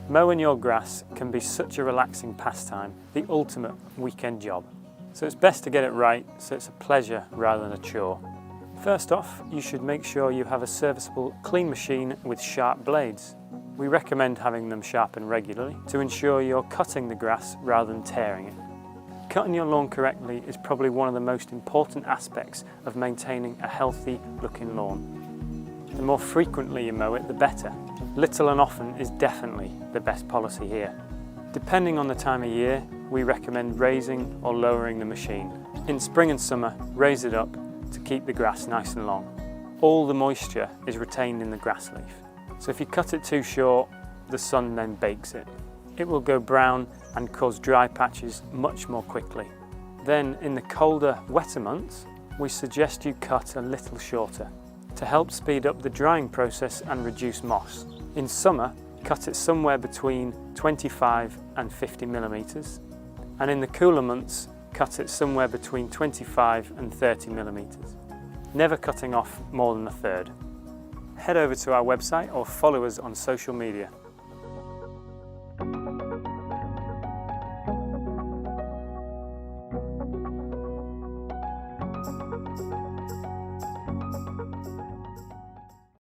Mowing your grass can be such a relaxing pastime, the ultimate weekend job. So it's best to get it right so it's a pleasure rather than a chore. First off, you should make sure you have a serviceable, clean machine with sharp blades. We recommend having them sharpened regularly to ensure you're cutting the grass rather than tearing it. Cutting your lawn correctly is probably one of the most important aspects of maintaining a healthy looking lawn. The more frequently you mow it, the better. Little and often is definitely the best policy here. Depending on the time of year, we recommend raising or lowering the machine. In spring and summer, raise it up to keep the grass nice and long. All the moisture is retained in the grass leaf. So if you cut it too short, the sun then bakes it. It will go brown and cause dry patches much more quickly. Then in the colder, wetter months, we suggest you cut a little shorter to help speed up the drying process and reduce moss. In summer, cut it somewhere between 25 and 50 millimeters, and in the cooler months, cut it somewhere between 25 and 30 millimeters, never cutting off more than a third. Head over to our website or follow us on social media.